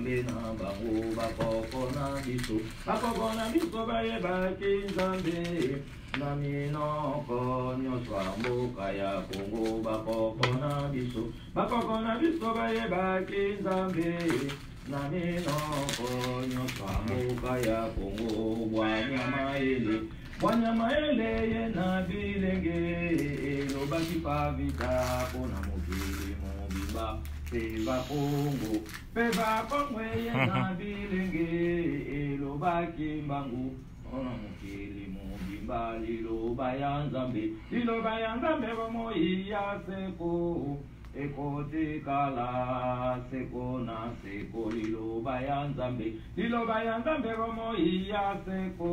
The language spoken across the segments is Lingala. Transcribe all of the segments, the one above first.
nzambe na bango bakoko na biso bayebaki nzambe na minoko nyonso ya mboka ya Kongo bakoko na biso bayebaki nzambe na minoko nyonso ya mboka ya Kongo Bwanyamaele ye na bilenge elobaki pavita pona mokili mobimba peva Kongo ye na bilenge elobaki mbangu pona mokili mobimba liloba ya nzambe bomoi ya seko ekotikala seko na seko liloba ya nzambe bomoi ya seko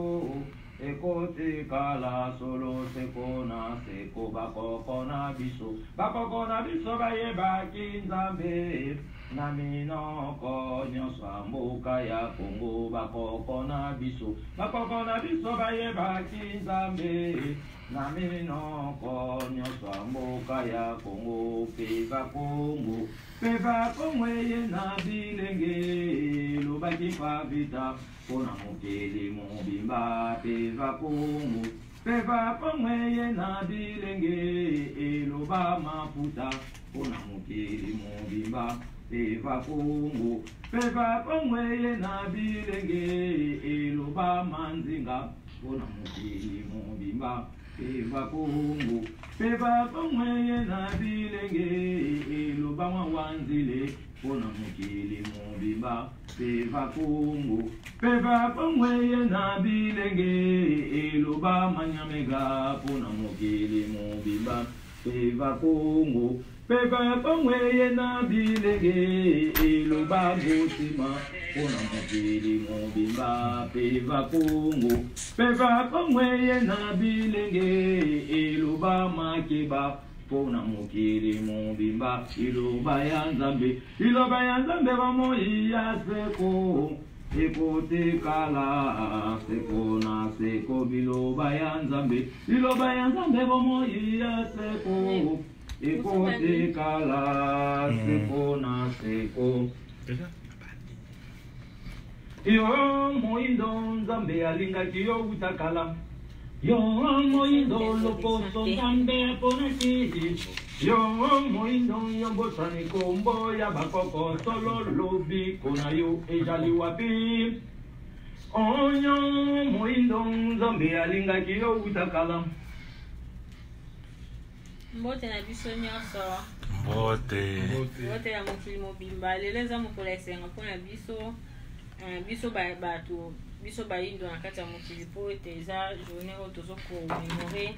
ekotikala solo seko na seko bakoko na biso bayebaki nzambe na minoko nyonso ya mboka ya Kongo bakoko na biso bayebaki nzambe na minoko nyonso ya mboka ya Kongo peva Kongo ye na bilenge lobaki pavita pona mokili mobimba peva Kongo ye na bilenge eloba maputa pona mokili mobimba peva Kongo ye na bilenge eloba manzinga pona mokili mobimba peva Kongo ye na bilenge eloba mwanzile pona mokili mobimba peva Kongo ye na bilenge eloba manyamega pona mokili mobimba peva Kongo ye na bilenge eloba botima pona mokili mobimba peva Kongo ye na bilenge eloba makeba pona mokili mobimba iloba ya nzambe bomoi ya seko ekotikala seko na seko biloba ya nzambe bomoi ya seko ekotikala seko na seko yo moindo nzambe alingaki yo utakala yo moindo loposo nzambe aponaki yo moindo yombosani kombo ya bakoko solo lobiko na yo ezali wapi onyo moindo nzambe alingaki yo utakala mbote na biso nyonso mbote ya mokili mobimba lelo eza mokolo esenga mpona biso bato biso bayindo na kati ya mokili po ete eza journée oyo tozokomemore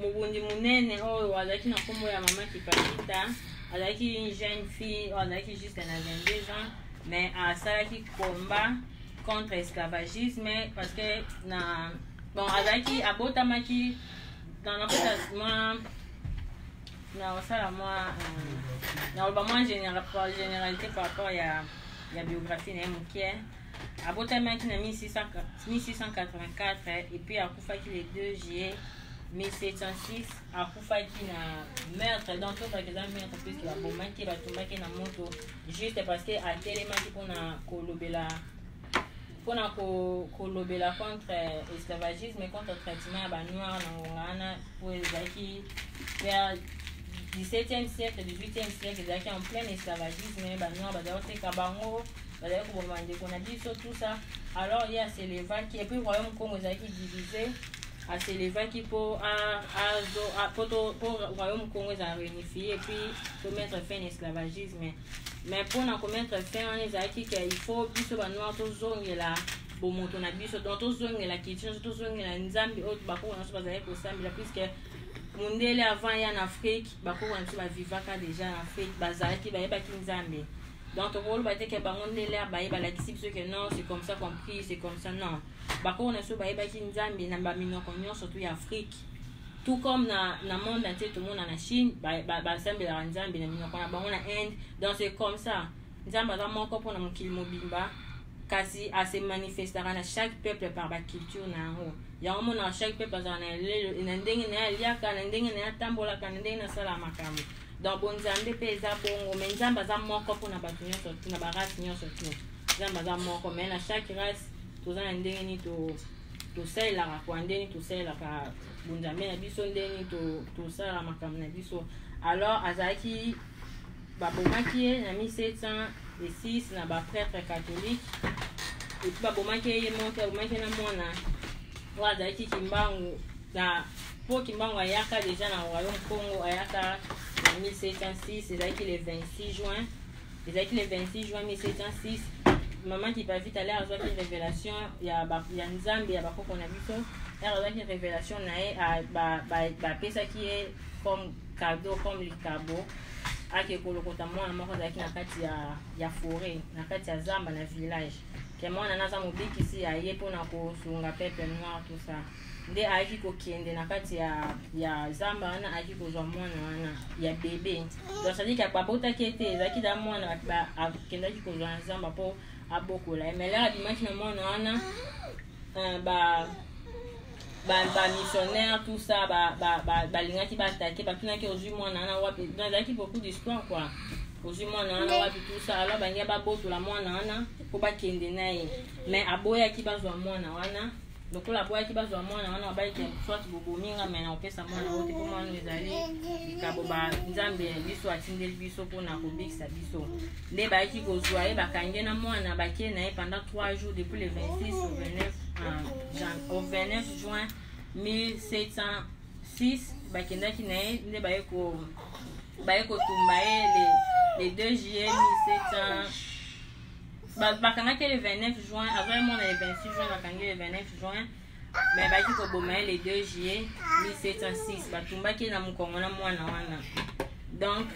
mobundi munene oyo azalaki na nkombo ya mama Kipalita azalaki une jeune fille oyo azalaki juste na 22 ans mais asalaki combat contre esclavagisme parce que bon azalaki abotamaki dans la généralité par rapport à la biographie de Moukier. À Botamaki en 1684 et puis à Koufaki le 2 juillet 1706 à Koufaki na meurtre dans tout cas meurtre puisque la bomaki va tomber na moto juste parce que à télémaki pour na kolobela contre esclavagisme et contre traitement à noir na pour les vers 17e siècle 18e siècle ils en plein esclavagisme noir tout ça alors il y a Sélévaki et puis royaume Congo qui divisé à Sélévaki pour royaume Congo réunifié et puis pour mettre fin à l'esclavagisme mais pour mettre fin à l'esclavagisme il faut plus de noir là bomoto na biso donc tozongela kitchen tozongela nzambi oyo bakoko na biso bazali kosambela puisque mundele avant ya en Afrique bakoko na biso bavivaka déjà en Afrique bazalaki bayebaki nzambe donc tokoloba te ke bango ndele balakisi biso ke non c'est comme ça compris c'est comme ça non bakoko na biso bayebaki nzambe na baminoko nyonso surtout ya Afrique tout comme na monde entier tout le monde na Chine basambelaka nzambe na minoko na bango na Inde donc c'est comme ça nzambe aza moko mpona mokili mobimba kasi se manifestera na chaque peuple par ba culture na yango yango mona chaque peuple azala na ndenge na liaka na ndenge na tambola na ndenge na sala makambo donc bonzambe mpe eza bongo mais nzambe aza moko mpona bato nyonso tu na barace nyonso tu nzambe aza moko mais na chaque race toza na ndenge nini tosalelaka kwa ndenge tosalelaka bonzambe na biso ndenge tosalaka makambo na biso. Alors azalaki babomaki ye na 1706 na baprêtre catholique epuis babomaki ye moko abomaki na mwana oyo azalaki Kimbangu na po Kimbangu ayaka déjà na royaume Congo ayaka na 1706 ezalaki le 26 juin 1706 maman Kipavita ale azwaki révélation ya nzambe ya bakoko na biso azwaki révélation na ye bapesaki ye comme cadeau comme likabo ake kolokota mwana moko azalaki na kati ya forêt na kati ya zamba na village ke mwana naza mobikisi aye mpona kosunga peuple noir tout ça nde ayaki kokende na kati ya zamba wana ayaki kozwa mwana wana ya bebe donc sadiki babotaki ete ezalaki da mwana akendaki kozwa na zamba mpo abokola mais lera abimaki na mwana wana missionnaire tout ça balingaki batake batunaki ozwi mwana wana wapi ezalaki beaucoup d'histoire quoi ozwi mwana wana wapi tout ça alors bangia babotola mwana wana mpo bakende na ye mais aboyaki bazwa mwana wana lokola aboyaki bazwa mwana wana babayaki soit bobominga mais na opesa mwana oyo te mpo mwana ezali likabo nzambe biso atindeli biso mpona kobikisa biso nde bayaki kozwa ye bakangi na mwana bakie na ye pendant 3 jours depuis le 26 au 29 juin 1706 bakendaki na ye nde baye kotumba ye le 2 juillet 1700 bakangaki le 29 juin avant mon le 26 juin bakangi le 29 juin mais baki koboma ye le 2 juillet 1706 batumbaki na mokongo na mwana wana donc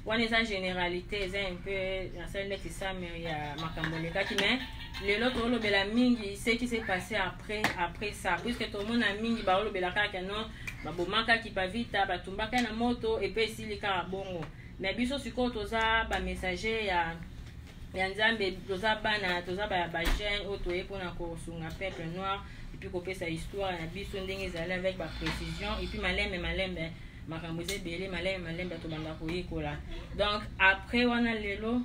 wana eza généralité eza un peu nasali ndeti sami ya makambo lekaki mais lelo tolobela mingi ce qui s'est passé après ça puisque tout le monde a mingi baolobelaka kaka non babomaka Kipavita batumbaka na moto epe esili kaka bongo mais biso sikoyo toza bamessager ya nzambe toza bana toza bajeune oyo toye mpona kosunga peuple noir epuis kopesa histoire na biso ndenge ezali avec baprécision epuis malembe makambo eza ebele malembe tobanda koyekola donc après wana lelo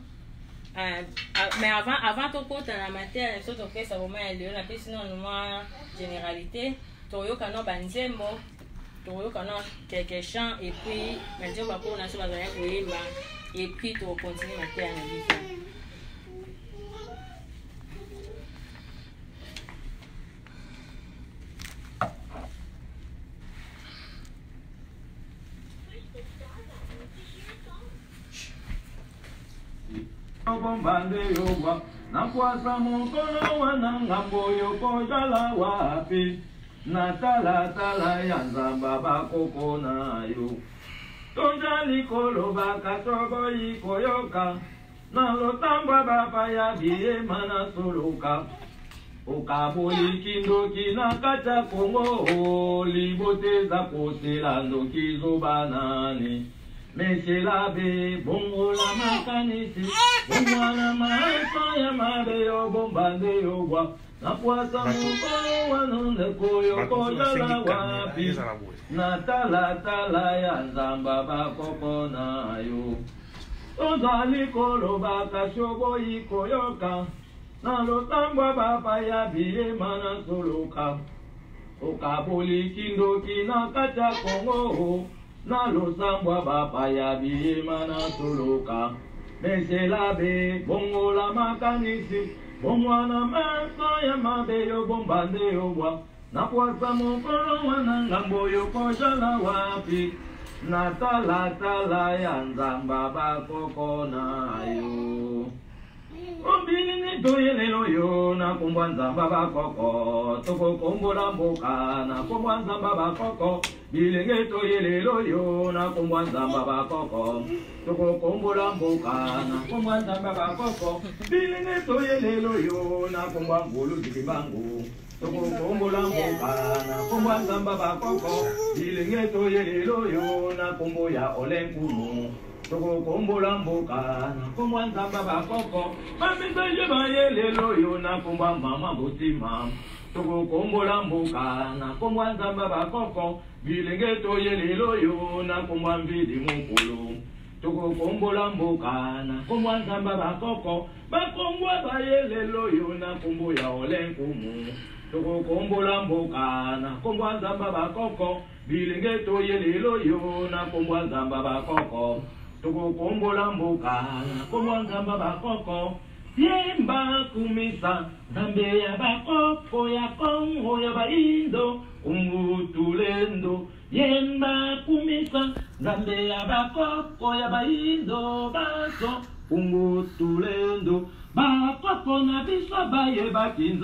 mais avant tokota na materia biso topesa boma ya lelo napesi nano mwa généralité toyoka no banzembo toyoka no quelque chant epuis banzembo apo na so bazala koyemba epuis tokontinue materia na biso. Bombande yowa na kwasa mkono wana ngambo yoko jala wapi na tala ya nzamba bakoko nayo tonjali kolo bakatobo ikoyoka na lotamba bapa ya biye mana soloka okaboli kindoki na kata Kongo liboteza kotela ndoki zobanani Monsieur l'abbé, bongo la makanisi, bongo la maesa ya mabe yo bombande yo wa, na kwasa mukolo wanonde koyo kojala wapi, na tala ya nzamba bakoko na yo. Ozali kolo baka shobo ikoyoka, na lotambwa bapa ya biye mana soloka, okaboli kindoki na kata Kongo, na losambwa bapa ya biyema na soloka Monsieur l'abbé, bongo la makanisi, bongo na maso ya mabe yo bombande yo wa, na kwasa mokolo wana ngambo yo kojala wapi, na tala ya nzamba bakoko na yo. Obini toyelelo yo na kumbwa nzamba bakoko, toko kombola mboka na kumbwa nzamba bakoko, bilenge toyelelo yo na kumbwa nzamba bakoko, toko kombola mboka na kumbwa nzamba bakoko, bilenge toyelelo yo na kumbwa ngulu zikibangu, toko kombola mboka na kumbwa nzamba bakoko, bilenge toyelelo yo na kumbo ya olenkumu. toko kombola mboka na kombwa nzamba bakoko bamisenje bayelelo yo na kombwa mama botima toko kombola mboka na kombwa nzamba bakoko bilenge toyelelo yo na kombwa mvidi mukulu toko kombola mboka na kombwa nzamba bakoko bakombwa bayelelo yo na kombo ya olenkumu toko kombola mboka na kombwa nzamba bakoko bilenge toyelelo yo na kombwa nzamba bakoko toko kombola mboka na kombwa nzamba bakoko yemba kumisa nzambe ya bakoko ya Kongo ya baindo umutulendo yemba kumisa nzambe ya bakoko ya baindo baso umutulendo bakoko na biso bayebaki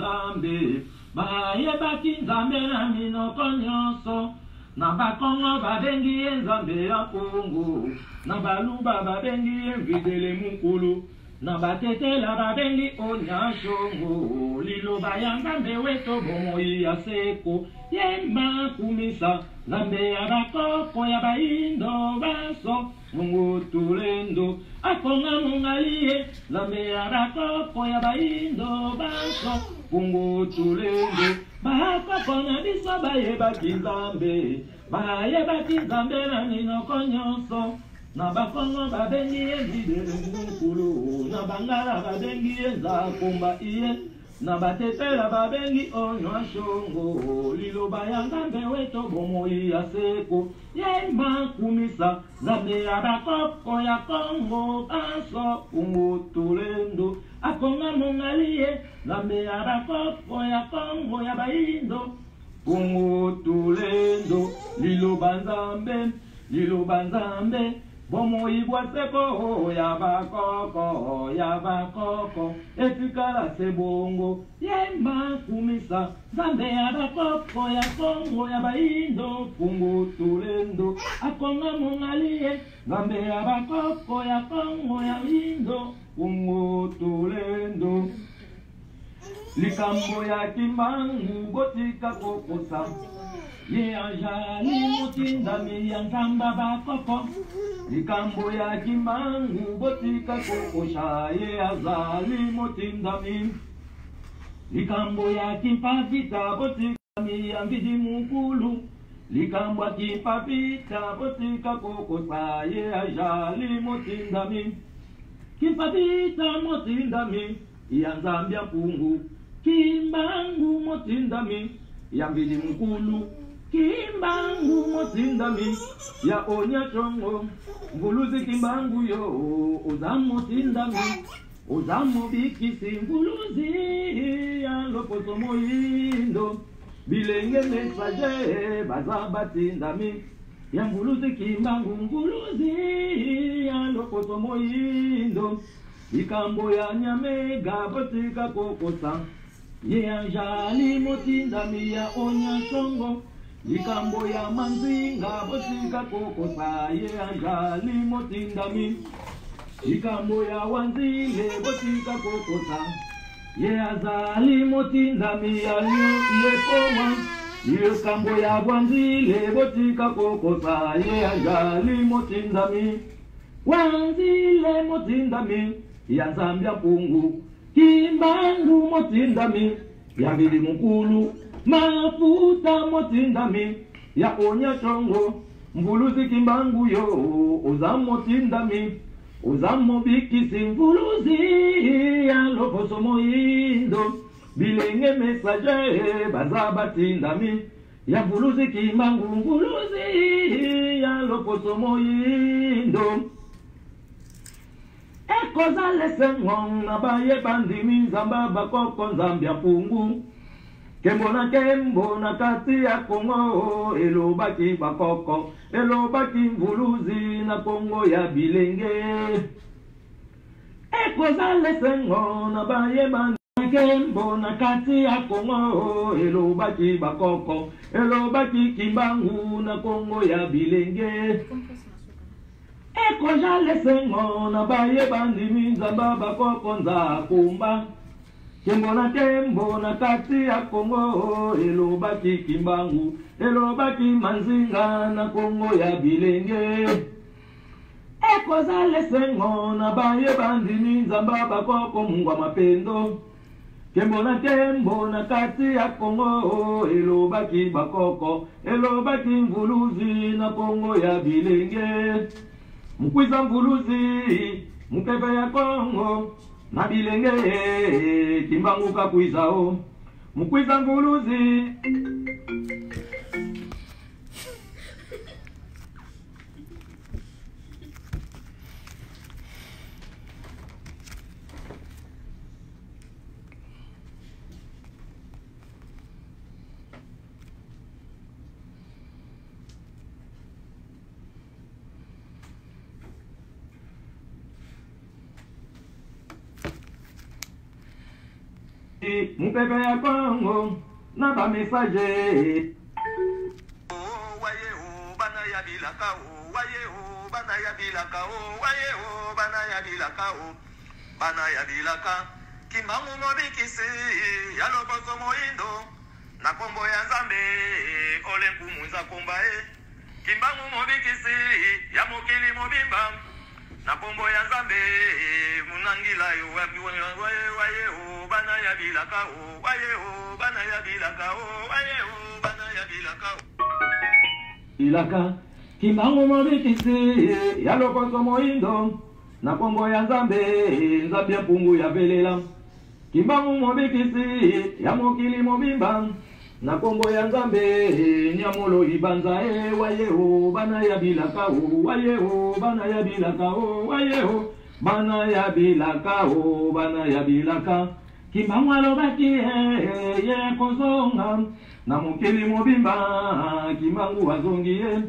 nzambe na minoko nyonso na bakongo babengi ye nzambe ya Kongo na baluba babengi ye mvidele mukulu na batetela babengi onyashongo liloba ya nzambe weto bomoi ya seko yemba kumisa nzambe ya bakoko ya baindo baso mungu tulendo akonga mungalie nzambe ya bakoko ya baindo baso mungu tulendo bakoko na biso bayebaki nzambe na minoko nyonso na bakongo babengi ye mvidele mukulu na bangala babengi ye nzakomba iye na batetela babengi onyashongo liloba ya nzambe weto bomoi ya seko yemba kumisa nzambe ya bakoko ya Kongo baso umutulendo akonga mongalie nzambe ya bakoko ya Kongo ya baindo umutulendo liloba nzambe bomoi bwa seko ya bakoko etikala sebongo yemba kumisa nzambe ya bakoko ya Kongo ya baindo umutulendo akonga mongalie nzambe ya bakoko ya Kongo ya baindo umutulendo likambo ya kimbangu botika kokosa ye ajali mutindami ya nzamba bakoko likambo ya kimbangu botika kokosha ye azali mutindami likambo ya kimpavita botikami ya mvidi mukulu likambo ya kimpavita botika kokosa ye ajali mutindami kimpavita mutindami ya nzambia pungu kimbangu mutindami ya mvidi mukulu kimbangu motindami ya onyachongo mbuluzi kimbangu yo uzamotindami uzamobikisi mbuluzi ya lopoto moyindo bilenge mesaje bazabatindami ya mbuluzi kimbangu mbuluzi ya lopoto moyindo ikambo ya nyamega botika kokosa ye anjali motindami ya onyachongo ikambo ya manzinga botika kokosa ye anjali motindami ikambo ya wanzile botika kokosa ye azali motindami ya yekoma ikambo ya wanzile botika kokosa ye anjali motindami wanzile motindami ya nzambia pungu kimbangu motindami ya vili mukulu mafuta motindami ya onyachongo mvuluzi kimbangu yo uzamotindami uzamobikisi mvuluzi ya loposo moyindo bilenge mesaje bazabatindami ya mvuluzi kimbangu mvuluzi ya loposo moyindo ekoza lesengo na baye bandimi nzamba bakoko nzambia pungu kembo na kati ya Kongo elobaki bakoko elobaki mvuluzi na Kongo ya bilenge ekoza lesengo na baye bandimi kembo na kati ya Kongo elobaki bakoko elobaki kimbangu na Kongo ya bilenge ekoja lesengo na baye bandimi nzamba bakoko nzakumba kembo na kati ya Kongo elobaki kimbangu elobaki manzinga na Kongo ya bilenge Ekozale sengo na baye bandini nzamba bakoko mungwa mapendo. Kembo na kati ya Kongo, elobaki bakoko, elobaki mvuluzi na Kongo ya bilenge. Mukwiza mvuluzi, mukepe ya Kongo, na bilenge, kimbangu kakwizao. Mukwiza mvuluzi. Mupepe ya Kongo na ba message. Waye o bana ya bilaka o, waye o bana ya bilaka o, waye o bana ya bilaka o, bana ya bilaka. Kimbangu mobikisi ya lokoso moindo na kombo ya Nzambe ole nkumunza komba e. Kimbangu mobikisi ya mokili mobimba na kombo ya Nzambe munangila yo waye o bana ya bilaka o, waye o bana ya bilaka o, waye o bana ya bilaka o. Bilaka kimbangu mobikisi ya lokoso moindo na kombo ya Nzambe Nzambe pungu ya velela. Kimbangu mobikisi ya mokili mobimba na kombo ya Nzambe nyamolo ibanza e. Waye o bana ya bilaka o, waye o bana ya bilaka o, waye o bana ya bilaka o, bana ya bilaka. Kimbangu alobaki ye kozonga na mokili mobimba, kimbangu wazongi ye.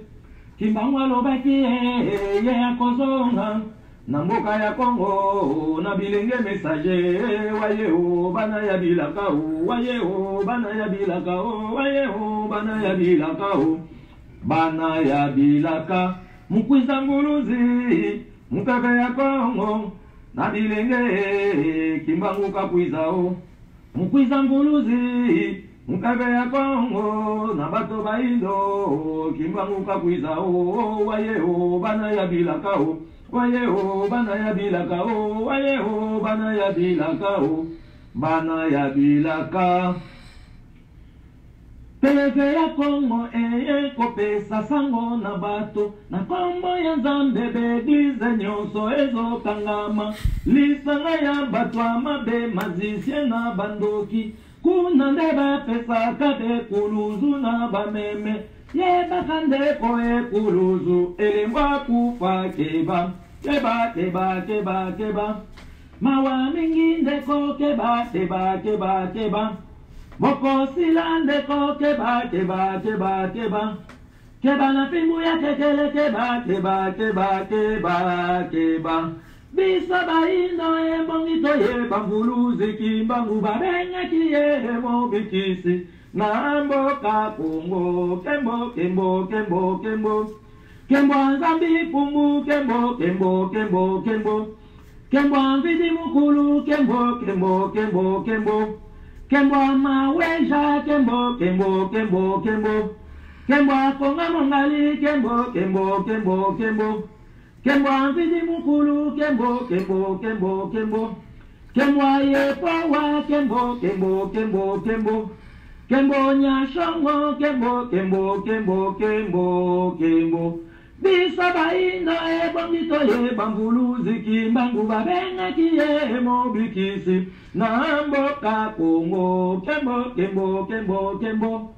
Kimbangu alobaki ye kozonga na mboka ya Kongo na bilenge message. Waye o bana ya bilaka o, waye o bana ya bilaka o, waye o bana ya bilaka o, bana ya bilaka. Mukwiza mvuluzi mupepe ya Kongo na bilenge, kimbangu kakwizao. Mukwiza mvuluzi mupepe ya Kongo na bato baindo, kimbangu kakwizao. Waye o bana ya bilaka o, waye o bana ya bilaka o, waye o bana ya bilaka o, bana ya bilaka. Pepe ya Kongo kopesa sango na bato na kombo ya Nzambe beglize nyonso ezo kangama. Lisanga ya bato amabe mazisye na bandoki kuna nde bapesaka bekuluzu na bameme. Yebaka ndeko ekuluzu elembwa kufa keba, keba keba keba keba. Mawa mingi ndeko keba keba keba keba. Moko sila ndeko keba keba keba keba. Keba na fimbu ya kekele keba keba keba keba keba. Bisa baino ebongito yeba mvuluzi kimbangu babenga kiye mobikisi na mboka Kongo. Kembo kembo kembo kembo kembo Nzambi pungu kembo kembo kembo kembo kembo mvidi mukulu kembo kembo kembo kembo kembo maweja kembo kembo kembo kembo kembo konga mongali kembo kembo kembo kembo kembo mvidi mukulu kembo kembo kembo kembo kembo yepowa kembo kembo kembo kembo kembo nyashongo kembo kembo kembo kembo kembo. Bisa baino ebongito yeba mvuluzi kimbangu babenga kiye mobikisi na mboka Kongo. Kembo kembo kembo kembo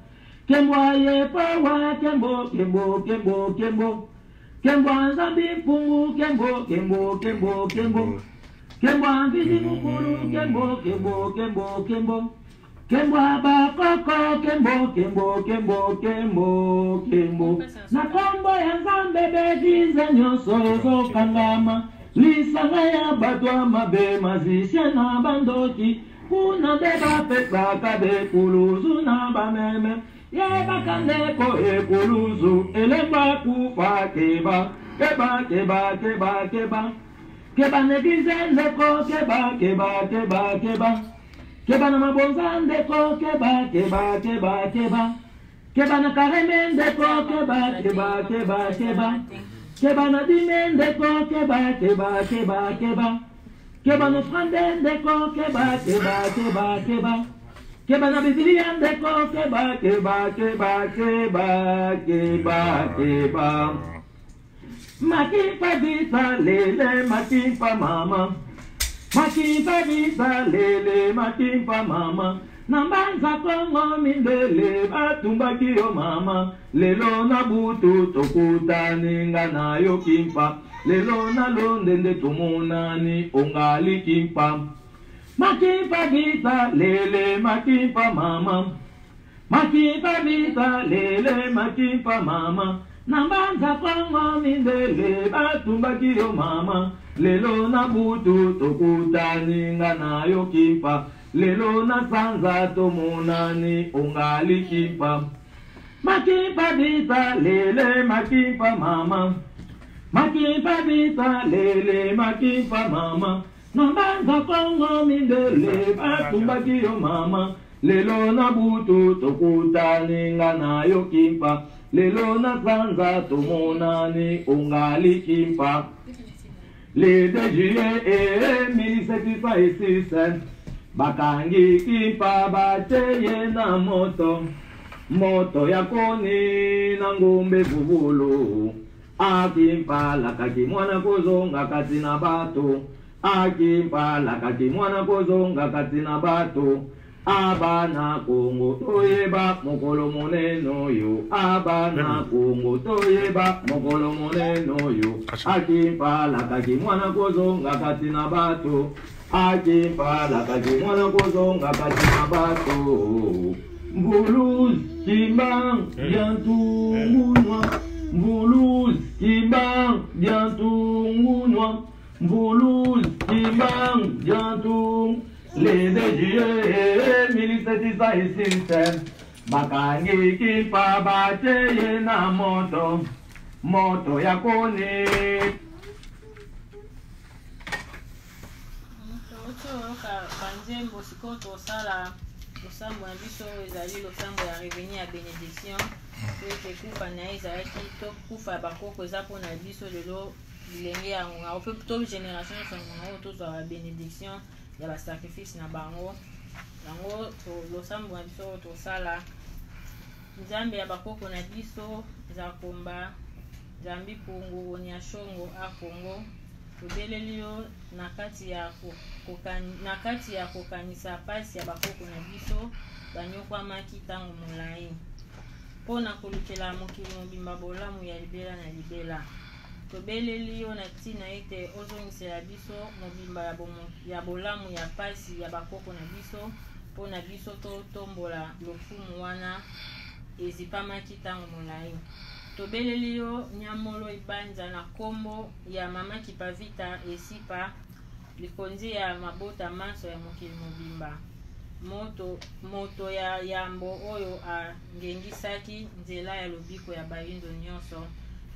kembo yepowa kembo kembo kembo kembo kembo Nzambi pungu kembo kembo kembo kembo kembo mvidi mukulu kembo kembo kembo kembo kembo bakoko kembo kembo kembo kembo kembo na kombo ya Nzambe begize nyonso ezo kangama. Lisanga ya bato amabe mazisye na bandoki kuna nde bapesaka bekuluzu na bameme. Yebaka ndeko ekuluzu elemba kufa keba, keba keba keba keba keba negize ndeko keba keba keba keba keba na mabonza ndeko keba keba keba keba keba na kareme ndeko keba keba keba keba Keba na dimendeko, keba, keba, keba, keba. Keba no frandendeko, keba, keba, keba, keba. Keba na bibiliandeko, keba, keba, keba, keba, keba, keba. Makipa visa lele, makipa mama. Makipa visa lele, makipa mama. Nambanza kongo mindele, batumba kiyo mama. Lelo na butu tokutani ngana yo kimpa. Lelo na londende tumunani ongali kimpa. Makipa visa lele, makipa mama. Makipa visa lele, makipa mama. Nambanza kongo mindele, batumba kiyo mama. Lelo na butu tokutani ngana yo kimpa. Lelo na sanza tomunani ongali kimpa. Makipa visa lele, makipa mama. Makipa visa lele, makipa mama. Nambanza kongo mindele, batumba kiyo mama. Lelo na butu tokutani ngana yo kimpa. Lelo na sanza tomunani ongali kimpa. Le 2 juillet 1766 bakangi kimpa bateye na moto. Moto ya koni na ngombe bubulu. Akimpa lakaki mwana kozonga katina bato. Akimpa lakaki mwana kozonga katina bato. Abana Kongo toyeba mokolo moneno yo. Abana Kongo toyeba mokolo moneno yo. Akimpa lakaki mwana kozonga katina bato. Akimpa lakaki mwana kozonga katina bato. Mbuluz kimbang jantungunwa. Mbuluz kimbang jantungunwa. Mbuluz kimbang jantung. Le 2 juillet 1766 bakangi kimpa bateye na moto. Moto ya koni. Banzembo siko tosala losambo na biso ezali losambo ya reveni ya bénédiction. Ete kufa na ezalaki tokufa bakoko eza mpona biso lelo bilenge yango ngao to génération nyonso yango tozwa bénédiction ya basacrifice na bango. Yango losambo na biso tosala nzambe ya bakoko na biso eza komba Nzambi pungu onyashongo akongo. Tobeleli yo nakati ya kokanisa pasi ya bakoko na biso banyokwamaki ntango molai mpona kolukela mokili mobimba bolamu ya libela na libela. Tobeleli yo na ntina ete ozongisela biso mobimba ya bolamu ya pasi ya bakoko na biso mpona biso totombola lofumu wana ezipamaki ntango molai. Tobeleli yo nyamolo ibanza na kombo ya mama Kipavita esipa likonzi ya mabota maso ya mokili mobimba. Moto ya yambo oyo angengisaki nzela ya lobiko ya bayindo nyonso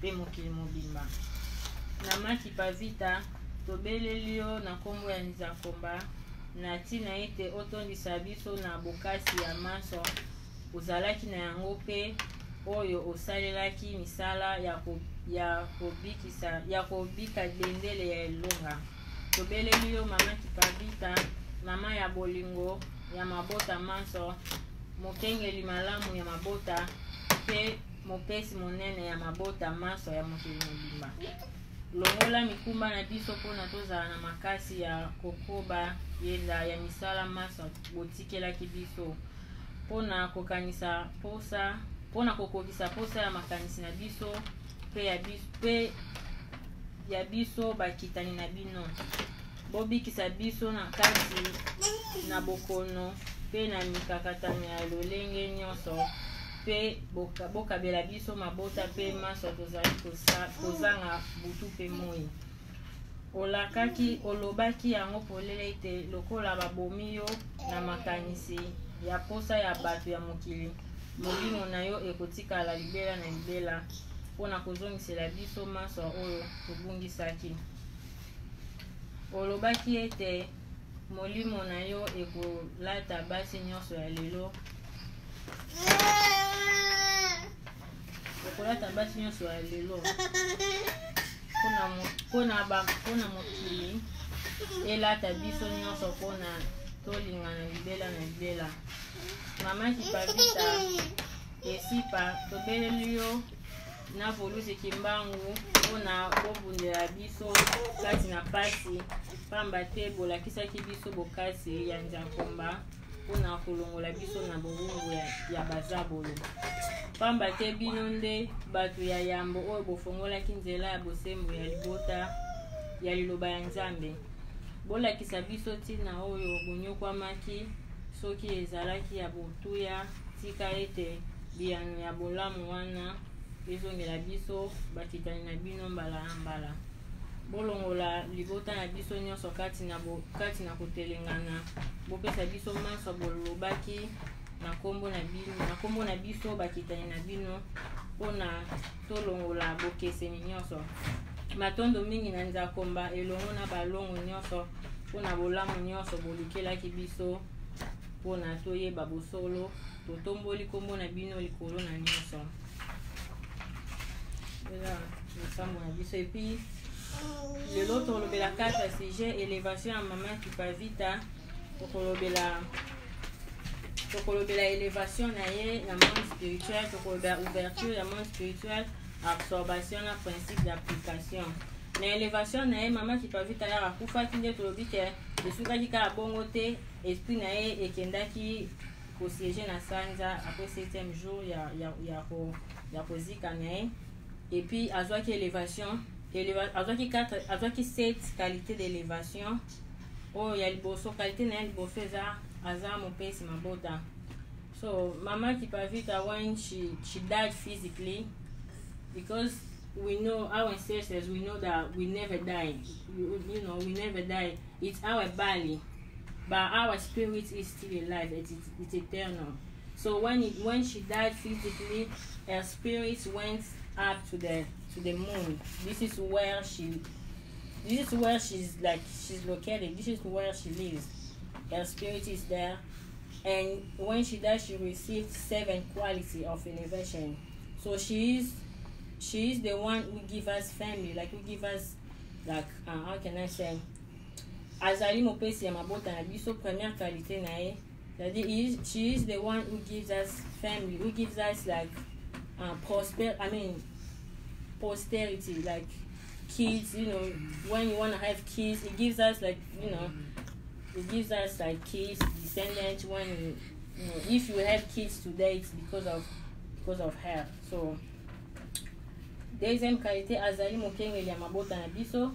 pe mokili mobimba. Mama Kipavita tobeleli yo na kombo ya Nzakomba na ntina ete otondisa biso na bokasi ya maso ozalaki na yango pe oyo osalelaki misala ya kobika bendele ya elonga. Tobeleli yo mama Kipavita, mama ya bolingo ya mabota manso, mokengeli malamu ya mabota pe mopesi monene ya mabota maso ya mokili mobimba. Longola mikumba na biso mpona tozala na makasi ya kokoba yenda ya misala maso botikelaki biso mpona kokokisa posa ya makanisi na biso pe ya biso bakitani na bino. Bobikisa biso na kati na bokono pe na mikakatano ya lolenge nyonso pe bokabela biso mabota pe maso tozali kozanga butu pe moi. Olobaki yango polele ete lokola babomi yo na makanisi ya posa ya bato ya mokili, molimo na yo ekotikala libela na libela mpona kozongisela biso maso oyo tobungisaki. Olobaki ete molimo na yo ekolata basi nyonso ya lelo. Ekolata basi nyonso ya lelo. mpona mokili elata biso nyonso mpona tolingana libela na libela. Mama Kipavita esipa tobeleli yo na volusi kimbangu mpona kobundela biso kati na pasi pamba te bolakisaki biso bokasi ya nzankomba mpona kolongola biso na bowumbu ya bazabolo. Pamba te bino nde bato ya yambo oyo bofongolaki nzela ya bosembo ya libota ya liloba ya Nzambe. Bolakisa biso ntina oyo bonyokwamaki soki ezalaki ya botuya, tika ete biyano ya bolamu wana ezongela biso bakitani na bino mbala na mbala. Bolongola libota na biso nyonso kati na kotelengana. Bopesa biso maso bolobaki na kombo na biso bakitani na bino mpona tolongola bokeseni nyonso. Matondo mingi na nzakomba elongo na balongo nyonso mpona bolamu nyonso bolukelaki biso mpona toyeba bosolo totomboli kombo na bino likolo na nyonso. Voilà, ensemble na biso. Et puis lelo tolobela 4 sujet élévation ya Mama Kipavita. Tokolobela élévation na ye na monde spirituel, tokolobela ouverture ya monde spirituel, absorption na principe d'application. Na élévation na ye Mama Kipavita ya akufaki nde tolobi ke esukaki kaka bongo te, esprit na ye ekendaki kosiéger na sanza après 7e jour ya kozika na ye. Et puis azwaki élévation, azwaki 7 qualités d'élévation. Oh, ya liboso qualité na liboso aza mopesi mabota. So Mama Kipavita, when she died physically, because we know our ancestors, we know that we never die. You know, we never die. It's our body, but our spirit is still alive. It's eternal. So when she died physically, her spirit went up to the moon. This is where she's located. This is where she lives. Her spirit is there. And when she died, she received 7 qualities of elevation. So she is the one who gives us family, like who give us, like how can I say, azali mopesi ya mabota na biso. Première qualité na ye, c'est-à-dire she is the one who gives us family, who gives us like posterity, like kids. You know, when you want to have kids, it gives us like, you know, it gives us like kids, descendants. When you know, if you have kids today, it's because of her. So deuxième qualité, azali mokengeli ya mabota na biso.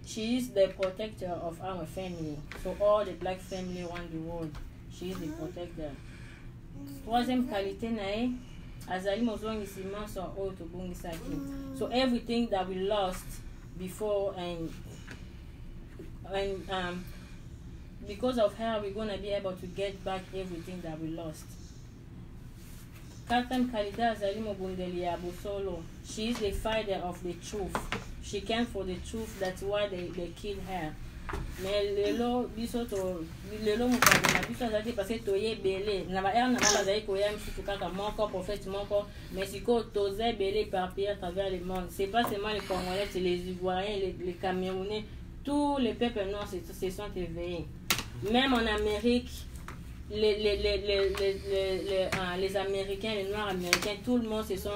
She is the protector of our family. So all the black family around the world, she is the protector. Troisième qualité na ye, azali mozongisi manso oyo tobongisaki. So everything that we lost before, and because of her, we're gonna be able to get back everything that we lost. Quatrième qualité, azali mobundeli ya bosolo. She is the fighter of the truth. She came for the truth. That's why they killed her. Mais lelo biso mokabo na biso azali parce que toyebele na ba na bazali koya msutu kaka moko prophète moko, mais siko toze belé par à travers le monde. C'est pas seulement les Congolais, c'est les Ivoiriens, les Camerounais, tous les peuples noirs se sont éveillés. Même en Amérique, les Américains, les Noirs américains, tout le monde se sont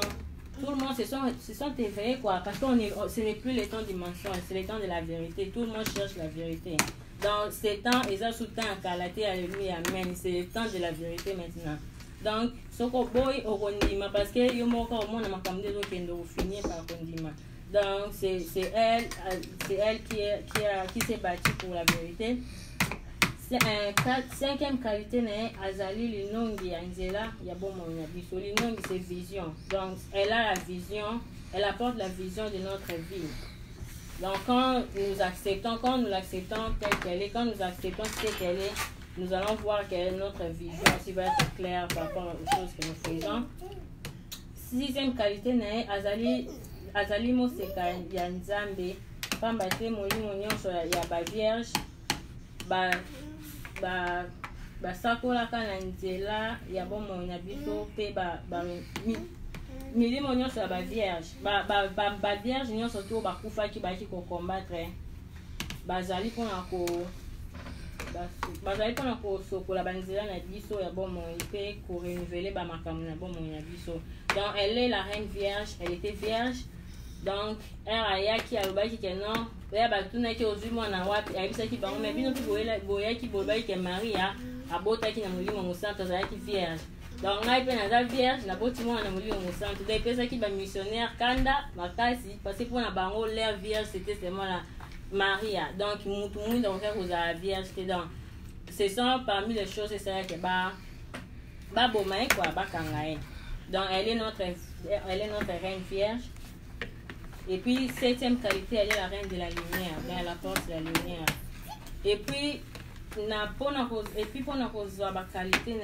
éveillés, quoi, parce que ce n'est plus le temps du mensonge, c'est le temps de la vérité. Tout le monde cherche la vérité. Dans ces temps, ils ont sous temps à calater, alléluia, amen. C'est le temps de la vérité maintenant. Donc, soko boy au kondima, parce que yo moko au monde makamde do kendo finir par kondima. Donc c'est elle qui s'est battue pour la vérité. Cinquième qualité n'est azali linongi ya nzela ya bomo na biso. Linongi c'est vision. Donc elle a la vision, elle apporte la vision de notre vie. Donc quand nous l'acceptons telle qu'elle est, quand nous acceptons ce qu'elle est, nous allons voir quelle est notre vision, si va être claire par rapport aux choses que nous faisons. Sixième qualité n'est azali moseka ya nzambe. Pamba te molimo nyonso ya ba vierge basakolaka na nzela ya bomoi na biso mpe milimo nyonso ya bavierge nyonso to bakufaki baki kocombattre bazali mpona kosokola banzela na biso ya bomoi mpe korenouveler bamakambo na bomoi na biso. Donc elle est la reine vierge, elle était vierge. Donc ere ayaki alobaki ke non oya batunaki ozwi mwana wapi ayebisaki bango me bino mpe boyaki bolobaki ke maria abotaki na molimo mosantu azalaki vierge. Donc ngai mpe naza vierge naboti mwana na molimo mosantu. Donc epesaki bamissionnaire kanda makasi parce que mpona bango leur vierge c'était seulement la Maria. Donc mutu mwinda okoka kozala vierge te. Donc ce sont parmi les choses esalaki baboma ye kwa bakanga ye. Donc elle est notre reine vierge. Et puis, 7e qualité, elle est la reine de la lumière, dans la force de la lumière. Et puis, pour la qualité,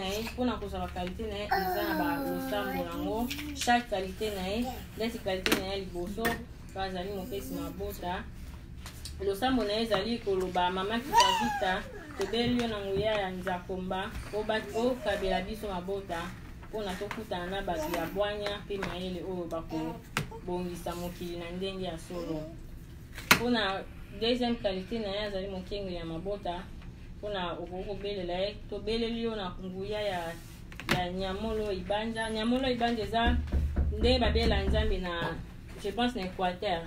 chaque qualité, le sambo na ezali koloba mama kitavita tobelio na nguya ya nzakomba o kabela biso mabota pona tokutana na bato ya bwanya pe mayele oyo bakobongisa mokili na ndenge ya solo. Pona deuxième qualité na ye azali mokengeli ya mabota pona okokobelela ye tobeleli yo na nguya ya nyamolo ibanja. Nyamolo ibanja eza nde babela nzambe na je pense na Équateur.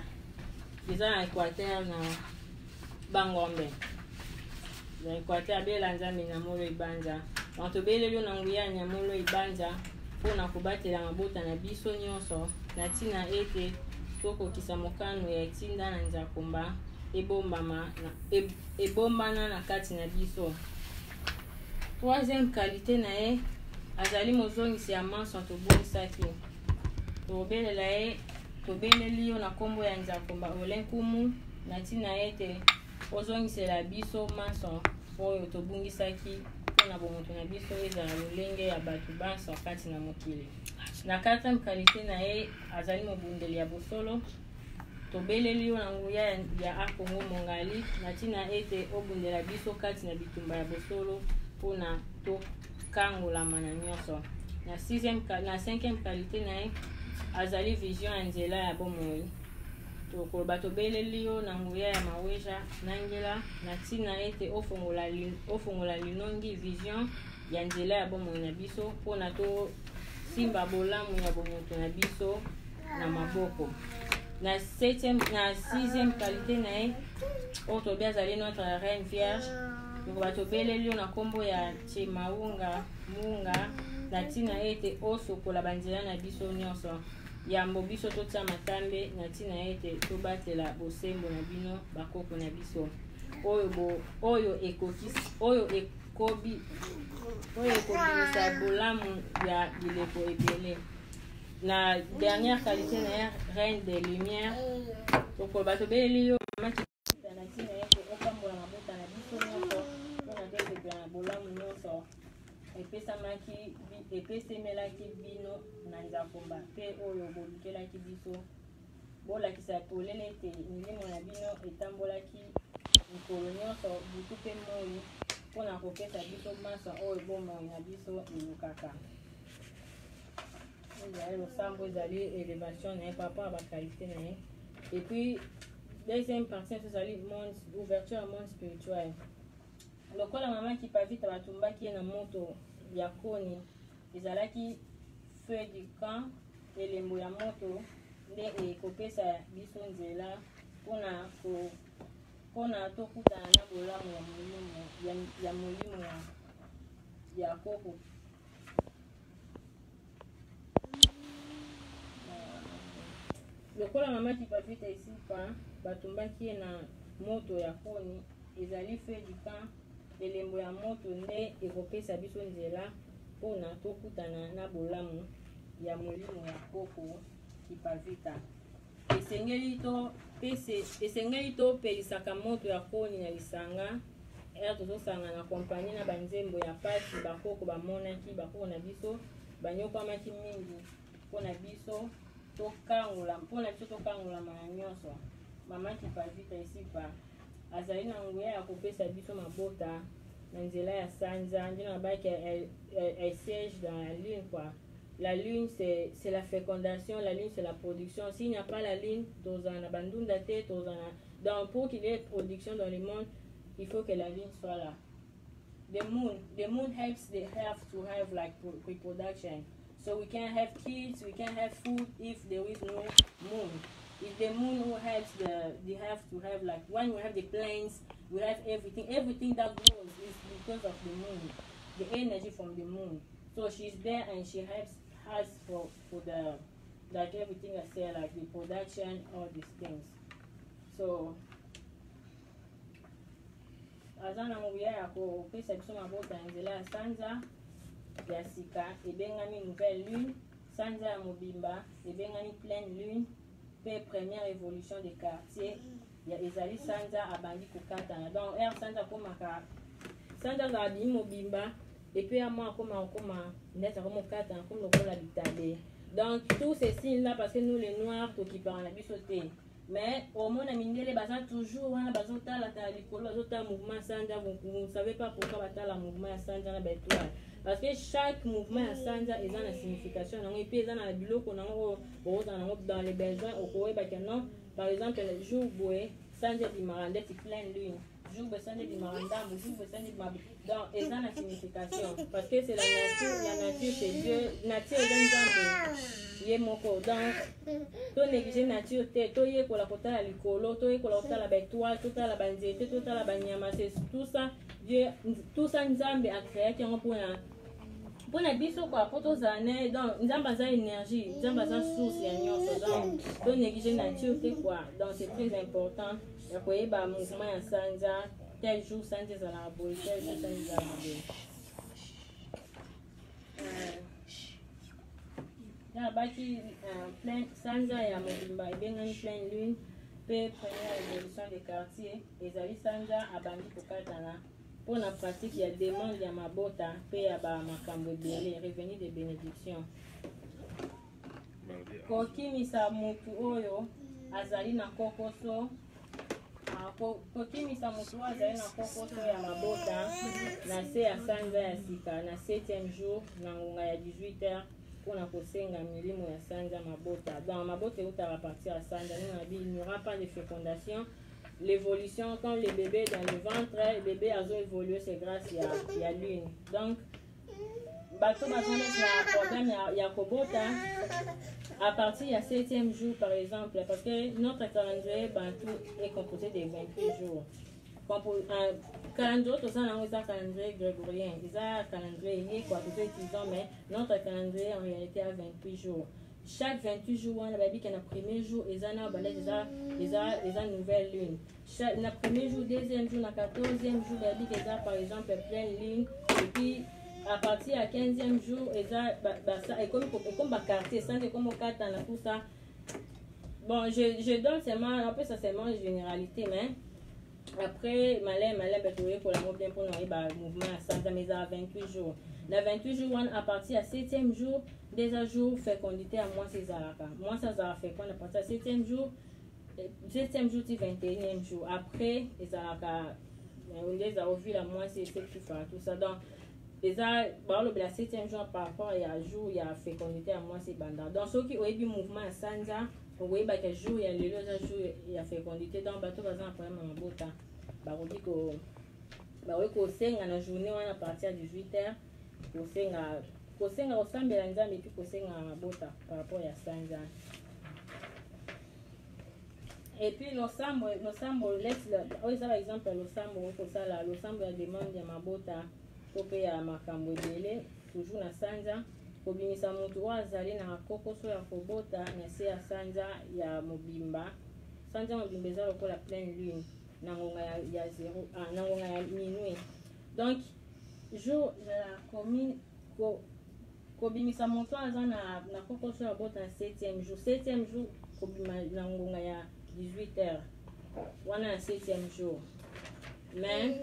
Eza na Équateur na Bangombe. Na Équateur abela nzambe na molo ibanja. Donc tobeleli yo na nguya ya nyamolo ibanja mpona kobatela mabota na biso nyonso na ntina ete tokokisa mokano ya etinda na nzakomba ebombana na kati na biso. Troisième qualité na ye azali mozongisi ya manso tobongisaki. Tobelela ye tobeleli yo na nkombo ya nzakomba olenkumu na ntina ete ozongisela biso manso oyo tobungisaki mpona bomoto na biso ezala lolenge ya bato banso kati na mokili. Na 4e qualité na ye azali mobundeli ya bosolo. Tobeleli yo na nguya ya akongo mongali na ntina ete obundela biso kati na bitumba ya bosolo mpona tokangolama na nyonso. Na 5e qualité na ye azali vision ya nzela ya bomoi. Tokoloba tobeleli yo na nguya ya maweja nangela na ntina ete ofongola linongi vision ya nzela ya bomoi na biso mpona tosimba bolamu ya bomoto na biso na maboko. Na 6e qualité na ye oyo tobi azali notre reine vierge. Tokoloba tobeleli yo na nkombo ya Chemaunga munga na ntina ete osokola banzela na biso nyonso. Yambo biso totia matambe na ntina ete tobatela bosembo na bino bakoko na biso oyo ekobimisa bolamu ya bileko ebele. Na dernière qualité na ye reine des lumières. Tokoloba tobeleli yo mama na ntina ete okambola mabota na biso nyonso mpona tosepela na bolamu nyonso epesemelaki bino na nzakomba mpe oyo bolukelaki biso bolakisa polele ete milimo na bino etambolaki mikolo nyonso butu mpe moi mpona kopesa biso masa oyo bomoi na biso elukaka. Ezali losambo ezali élévation na ye par rapport à baqualité na ye. Et puis deuxième partie ezali ouverture ya monde spirituel. Lokola mama kipavita batumbaki ye na moto ya koni ezalaki feu du camp elembo ya moto nde ekopesa biso nzela mpona tokutana na bolamu ya molimo ya koko. Lokola mama kipavita esipa batumbaki ye na moto ya koni ezali feu du camp elembo ya moto nde ekopesa biso nzela mpona tokutana na bolamu ya molimo ya koko kipavita. Esengeli topelisaka moto ya koni na lisanga ere tozosanga na kompani na banzembo ya pasi bakoko bamonaki bakoko na biso banyokwamaki mingi mpona biso tokangolama na nyonso. Mama kipavita esipa azali na nguya ya kopesa biso mabota na nzela ya sanza nde na baki elle siège dans la lune quoi. la lune c'est la fécondation, la lune c'est la production. S'il n'y a pas la lune, donc pour qu'il y ait production dans le monde, il faut que la lune soit là. The moon helps the earth to have like reproduction. So we can have kids, we can have food if there is no moon. If the moon helps the earth to have like, when we have the planes, we have everything that grows is because of the moon, the energy from the moon. So she's there and she helps us for the, like everything I say, like the production, all these things. So azana mubia yako pesa kusoma bota nzela sanza ya sika ebengami nouvelle lune, sanza ya mobimba ebengami pleine lune, pe première évolution des quartiers ya ezali sanza abandi kokatana. Donc sanza komaka sanza za abi mobimba et puis à moi comment neta comme katana comme lokola bitale. Donc tous ces signes là, parce que nous les noirs qui parlent la bisoté. Mais au moins, les bazar toujours, on a besoin de la mouvement Sanja. Vous ne savez pas pourquoi on a le mouvement Sanja. Parce que chaque mouvement Sanja est dans la signification. On est dans la bulle qu'on a dans les besoins. Par exemple, le jour où Sanja di Maranda est pleine lune. Jour où Sanja di Maranda, jour où Sanja di Maranda. Donc, est dans la signification. Parce que c'est la nature c'est Dieu. Nature est dans Yemoko. Donc, to négliger nature te, to ye ko la kota la likolo, to ye ko la kota la bétoile, tout la banzete, tout la banyama, c'est tout ça Dieu, tout ça Nzambe a créé qui on pour na biso kwa poto zane. Donc Nzambe a énergie, Nzambe a source ya nyonso. Donc to négliger nature te quoi. Donc c'est très important. Ya ko yeba mouvement ya sanza, tel jour sanza za la boule, tel jour sanza za la boule. Ya baki plein sanza ya mobimba ebengani pleine lune pe première évolution des quartiers ezali sanza abandi kokatana pour la pratique ya demande ya mabota pe ya ba makambo ebele revenu de bénédiction. Kokimisa mutu oyo azali na kokoso kokimisa mutu oyo azali na kokoso ya mabota na se ya sanza ya sika na 7e jour na ngonga ya 18h pour la kosenga milimo ya sanza mabota. Dans mabota uta va partir à sanza, il n'y aura pas de fécondation. L'évolution, quand le bébé est dans le ventre, le bébé a évolué, c'est grâce à la lune. Donc, bateau bazone na problème ya kobota à partir du 7e jour par exemple, parce que notre calendrier bantou est composé de 28 jours. Calendrier, tout ça, on a un calendrier grégorien, ils ont un calendrier quoi, tout utilisant, mais notre calendrier en réalité a 28 jours. Chaque 28 jours, on a baby qui est le premier jour, ils ont une nouvelle lune. Le premier jour, deuxième jour, le 14e jour, baby qui est par exemple pleine lune, et puis à partir du 15e jour, ils ont comme quartier, c'est comme au Katana, tout ça. Bon, je donne seulement, un peu ça seulement une généralité, mais. Après, malin, pour la mouvement pour le mouvement à Santa Mesa à 28 jours. Le 28 jours, à partir du 7e jour, déjà jour fécondité à moi, c'est Zaraka. Moi, ça a fait qu'on a partir du 7e jour, 7e jour, du 21e jour. Après, Zaraka, on les a vu la moi, c'est tout ça, tout ça. Donc, déjà, le 7e jour par rapport à jour, il y a fécondité à moi, c'est Banda. Donc, ceux qui ont eu mouvement à Santa, vous voyez que jour il y a le jour il y a fécondité dans bateau par exemple en bota bah on dit que senga na journée on a partir à 18h ko senga osambela nzambe puis ko senga mabota par rapport à sanza. Et puis l'ensemble laisse par exemple l'ensemble ko sala l'ensemble ya demande ya mabota ko pe ya makambo ebele toujours na sanza. Kobimisa mutu azali na kokoso ya kobota na se ya sanza ya mobimba. Sanza mobimba eza lokola pleine lune na ngonga ya 0 na ngonga ya minuit. Donc jour la commune kobimisa mutu azali na kokoso ya bota na 7e jour. 7e jour kobima na ngonga ya 18h. Wana na 7e jour. Mais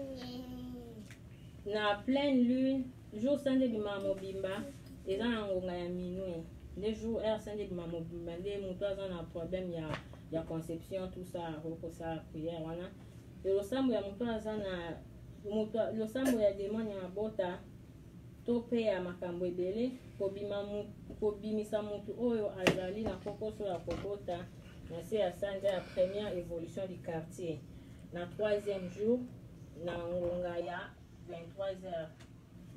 na pleine lune jour sanza bima mobimba et dans la minuit, les jours heure saint de maman les moutons ont un problème il y a conception tout ça ça prière voilà et le samedi il y a moutons le samedi il y a des mois il y a bota topeya makambo ebele kobimisa mutu oyo azali na kokoso ya kobota na se ya sanza ya première évolution du quartier na 3e jour na ngonga ya 23h.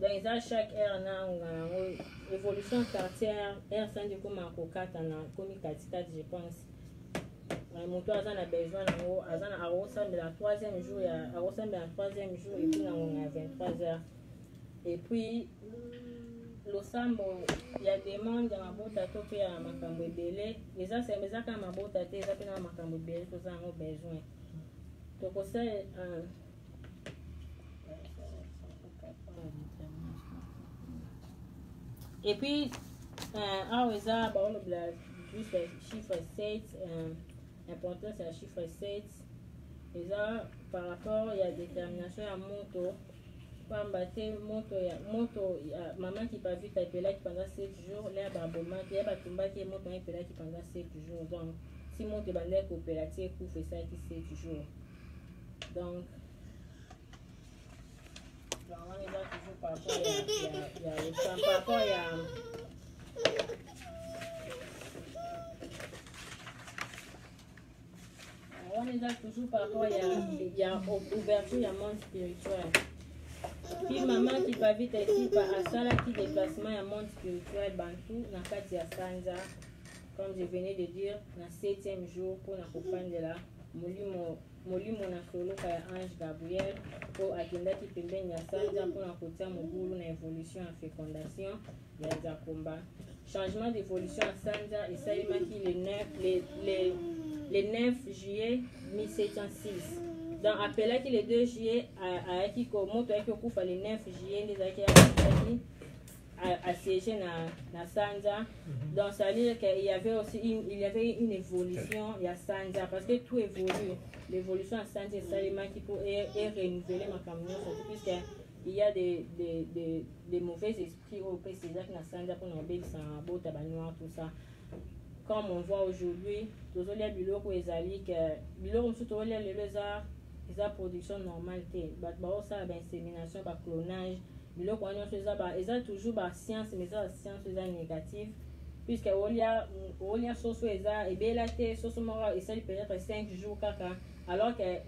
Donc eza chaque heure na ngonga yango évolution quartier heure sandi koma kokata na komi katikati je pense. Moto aza na besoin nango aza na akosambela 3e jour ya akosambela 3e jour et puis na ngonga ya 23h. Et puis losambo ya demande ya mabota to pe ya makambo ebele eza kaka mabota te eza pe na makambo ebele toza yango besoin tokosala et puis awa eza baolobela juste chiffre 7 importance ya chiffre 7 eza par rapport ya détermination ya moto pamba te moto ya maman qui pas vite appelaki pendant 7 jours là babomaki ya batumbaki moto appelaki pendant 7 jours donc si moto bandaki opérati ekufa esalaki 7 jours donc on est là toujours par rapport par rapport on est là toujours par rapport à ouverture du monde spirituel. Puis maman qui va vite ici à sala qui déplacement à monde spirituel bantou na kati ya sanza comme je venais de dire na 7e jour pour na kopande la molimo na soloka ya ange Gabriel pour akendaki pembeni ya sanza pour na kotia mobulu na évolution en fécondation ya Zakomba. Changement d'évolution à sanza et salimaki le 9 juillet 1706. Donc appelaki le 2 juillet ayaki moto ayaki okufa le 9 juillet nde ezalaki assiégé na sanza. Donc ça veut dire qu'il y avait aussi une évolution il y a sanza parce que tout évolue. L'évolution à sanza salimaki pour renouveler makambo surtout puisque il y a des mauvais esprits au PC na sanza pour na obélisa bota ba noir tout ça. Comme on voit aujourd'hui, tozolia biloko ezali que biloko musu tozolia lelo eza production normale te bato baosala bainsémination baclonage biloko wana nyonso eza toujours bascience mais eza bascience eza négative puisque olia soso eza ebela te soso moko esali peut-être 5 jours kaka alors que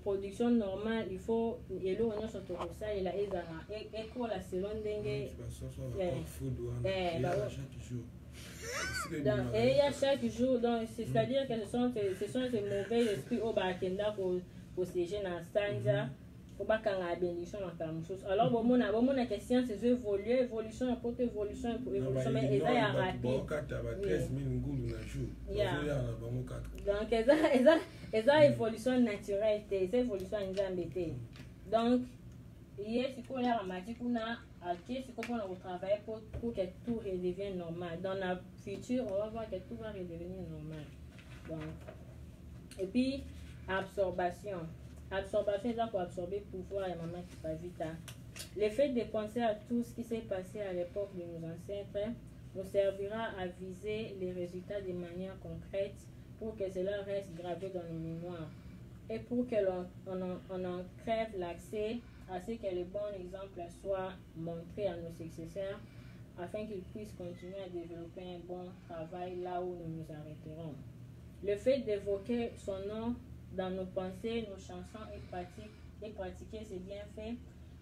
production normale il faut eloko nyonso tokosalela ezala ekola selon ndenge donc, et il y a chaque jour, c'est-à-dire que ce sont ces mauvais esprits au bakenda pour siéger dans stanza, pour bakanga bénédiction dans ta chose. Alors, bon, mon question, c'est évolution, apporter évolution, mais ils sont rapide. Donc, ils ont évolution naturelle, c'est évolution embêtée. Donc, hier, c'est pour la matikuna. Ok, c'est comment on va travailler pour que tout redevienne normal. Dans le futur, on va voir que tout va redevenir normal. Donc, et puis, absorption. Absorption, c'est pour absorber le pouvoir et maman qui va vite. Le fait de penser à tout ce qui s'est passé à l'époque de nos ancêtres nous servira à viser les résultats de manière concrète pour que cela reste gravé dans nos mémoires et pour que l'on en crève l'accès à ce que le bon exemple soit montré à nos successeurs afin qu'ils puissent continuer à développer un bon travail là où nous nous arrêterons. Le fait d'évoquer son nom dans nos pensées, nos chansons et pratiquer ses bienfaits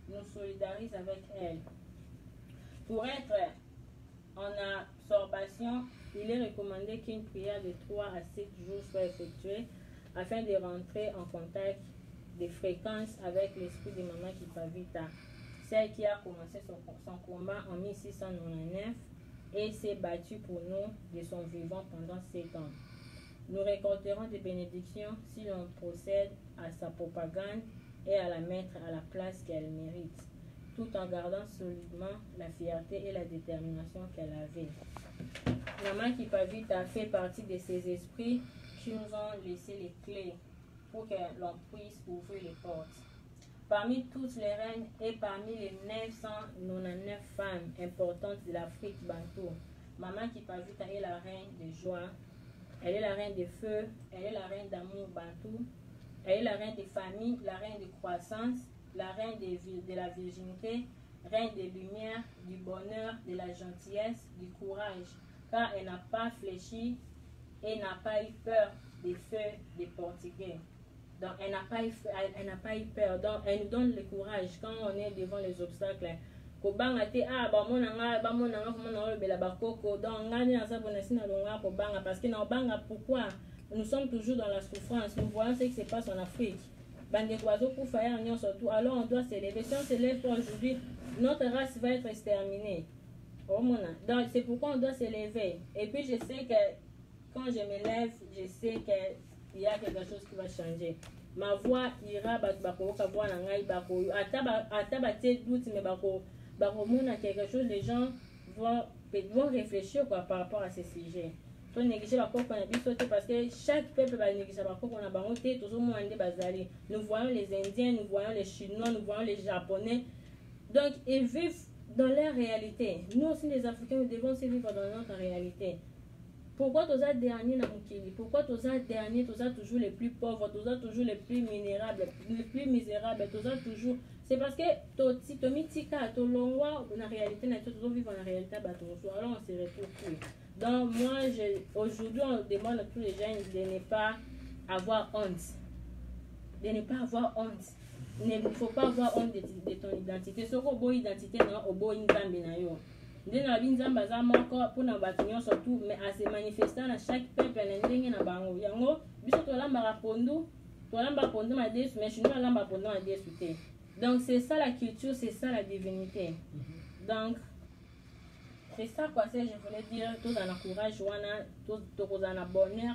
nous solidarise avec elle. Pour être en absorption, il est recommandé qu'une prière de 3 à 7 jours soit effectuée afin de rentrer en contact de fréquences avec l'esprit de Maman Kipavita, celle qui a commencé son combat en 1699 et s'est battue pour nous de son vivant pendant 7 ans. Nous récolterons des bénédictions si l'on procède à sa propagande et à la mettre à la place qu'elle mérite, tout en gardant solidement la fierté et la détermination qu'elle avait. Maman Kipavita fait partie de ces esprits qui nous ont laissé les clés pour que l'on puisse ouvrir les portes. Parmi toutes les reines et parmi les 999 femmes importantes de l'Afrique bantou, Maman Kipavita est la reine de joie, elle est la reine de feu, elle est la reine d'amour bantou, elle est la reine des familles, la reine de croissance, la reine de la virginité, reine de lumière, du bonheur, de la gentillesse, du courage, car elle n'a pas fléchi et n'a pas eu peur des feux des Portugais. Donc, elle n'a pas eu peur. Donc, elle nous donne le courage quand on est devant les obstacles. Kobanga te parce que pourquoi nous sommes toujours dans la souffrance. Nous voyons ce qui se passe en Afrique. Alors on doit s'élever. Si on s'élève pas aujourd'hui, notre race va être exterminée. Donc c'est pourquoi on doit s'élever. Et puis je sais que quand je m'élève, je sais qu'il y a quelque chose qui va changer. Ma voix ira quelque chose, les gens vont réfléchir quoi, par rapport à ces sujets. Parce que chaque peuple va négliger. Nous voyons les Indiens, nous voyons les Chinois, nous voyons les Japonais. Donc, ils vivent dans leur réalité. Nous aussi, les Africains, nous devons aussi vivre dans notre réalité. Pourquoi tous les derniers dans Mukili? Pourquoi tous les derniers, tous les toujours les plus pauvres, tous les toujours les plus misérables, tous les toujours. C'est parce que si tu mitika, tu l'envoies dans la réalité, tu toujours vivre dans la réalité, alors on se retrouve plus. Donc moi, aujourd'hui, on demande à tous les jeunes de ne pas avoir honte. De ne pas avoir honte. Il ne faut pas avoir honte de ton identité. Ce qu'on identité, non, au beau inzambe na yo. Dès la binzamba za moko pour na batunyo surtout, mais à se manifester dans chaque peuple na ndenge na bango. Yango, biso to lamba pondu ma desu, mais chino lamba pondu ma desu te. Donc c'est ça la culture, c'est ça la divinité. Donc c'est ça quoi, je voulais dire, tout dans le courage, tout dans le bonheur,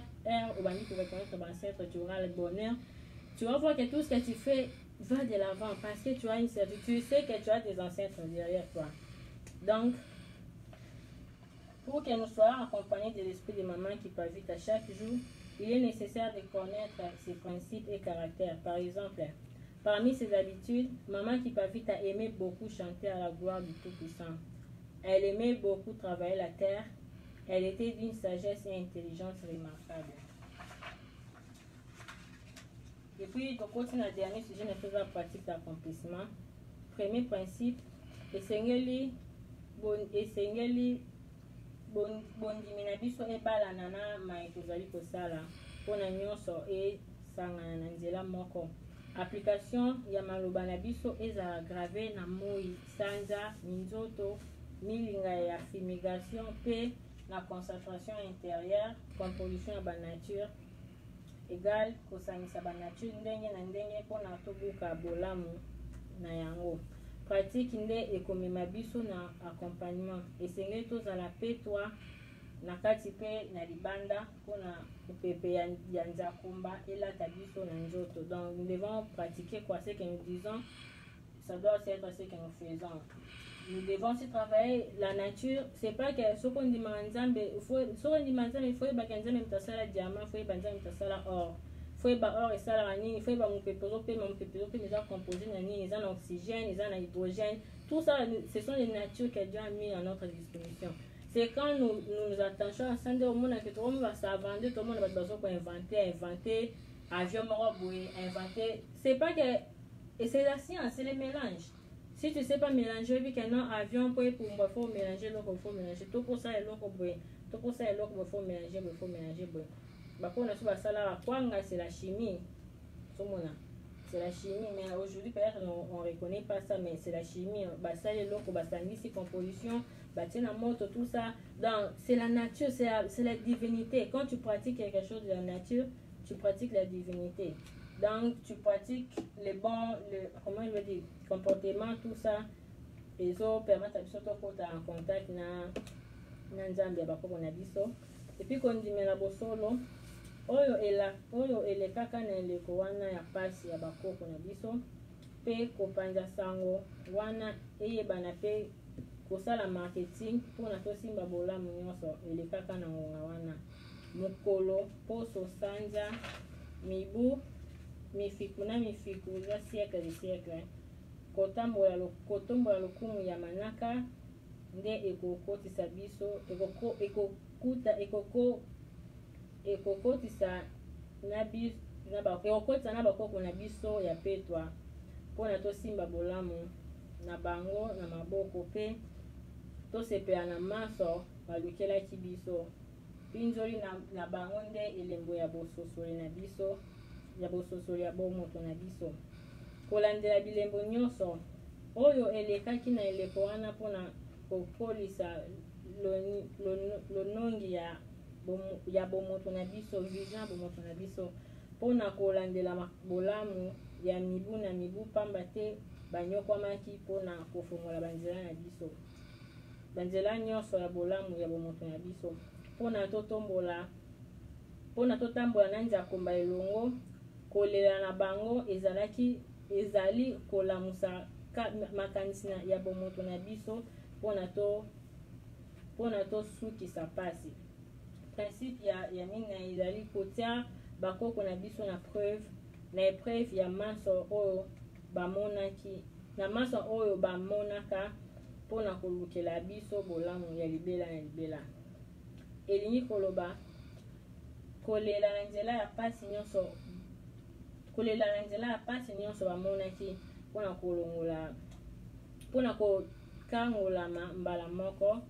au bani pour reconnaître ton ancêtre, tu auras le bonheur. Tu vas voir que tout ce que tu fais va de l'avant parce que tu as une certitude, tu sais que tu as des ancêtres derrière toi. Donc, pour que nous soyons accompagnés de l'esprit de maman qui palpite à chaque jour, il est nécessaire de connaître ses principes et caractères. Par exemple, parmi ses habitudes, maman qui palpite a aimé beaucoup chanter à la gloire du Tout-Puissant. Elle aimait beaucoup travailler la terre. Elle était d'une sagesse et intelligence remarquable. Et puis, pour continuer le dernier sujet, nous faisons la pratique d'accomplissement. Premier principe, essayez bondimina biso ebalana na mai tozali kosala mpona nyonso esangana na nzela moko. Application ya maloba na biso ezala grave na moi, sanza, minzoto, milinga ya fumigation pe na concentration intérieure, composition ya banature égale kosangisa banature ndenge na ndenge mpona tobuka bolamu na yango. Pratique nde ekomema biso na accompagnement. Esengeli tozala pe toi na kati pe na libanda mpona kupepe ya nzakumba elata biso na nzoto. Donc nous devons pratiquer quoi, ce que nous disons, ça doit être ce que nous faisons. Nous devons aussi travailler la nature. C'est pas que ce qu'on dit manzambe, il faut bakanzambe mtasala diamant, il faut banzambe mtasala or. Il faut or et ça la nini, il faut mon pépéro, mais ça composé na nini, ils ont l'oxygène, ils ont l'hydrogène. Tout ça, ce sont les natures que Dieu a mis à notre disposition. C'est quand nous attachons ensemble au monde que tout le monde va s'inventer, tout le monde va besoin pour inventer avion moroboué, inventer. C'est pas que, et c'est la science, c'est le mélange. Si tu ne sais pas mélanger, puis qu'un avion pour faut mélanger, l'autre faut mélanger. Tout pour ça et l'autre boy. Tout pour ça et l'autre faut mélanger, boy. C'est la chimie. C'est la chimie, mais aujourd'hui peut-être on ne reconnaît pas ça, mais c'est la chimie. Ça et l'autre, c'est composition, tout ça. Donc c'est la nature, c'est la divinité. Quand tu pratiques quelque chose de la nature, tu pratiques la divinité. Donc tu pratiques les bons, comment je veux dire, comportements, tout ça. Les autres permettent à surtout quand tu es en contact et puis quand on dit solo, oyo elekaka na eleko wana ya pasi ya bakoko na biso pe kopanja sango wana eyebana pe kosala marketing mpona tosimba bolamu nyonso elekaka na ngonga wana. Mokolo poso sanja mibu mifiku na mifiku za siècle kotombola lokumu ya manaka nde ekokotisa biso ekokotisa na bakoko na biso ya petwa mpona tosimba bolamu na bango na maboko mpe tosepela na maso balukelaki biso mpinzoli na bango nde elembo ya bososoli na biso ya bososoli ya bomoto na biso kolandela bilembo nyonso oyo elekaki na eleko wana mpona kokolisa lonongi ya bomoto na biso vision bomoto na biso mpona kolandela bolamu ya mibu na mibu pamba te banyokwamaki mpona kofongola banzela na biso banzela nyonso ya bolamu ya bomoto na biso mpona totambola na nzakomba elongo kolela na bango ezali kolamusa makanisi ya bomoto na biso mpona tosukisa pasi principe ya minei ezali kotia bakoko na biso na épreuve ya maso oyo bamonaka mpona kolukela biso bolamu ya libela na libela elingi koloba kolela na nzela ya pasi nyonso bamonaki mpona kokangola mbala moko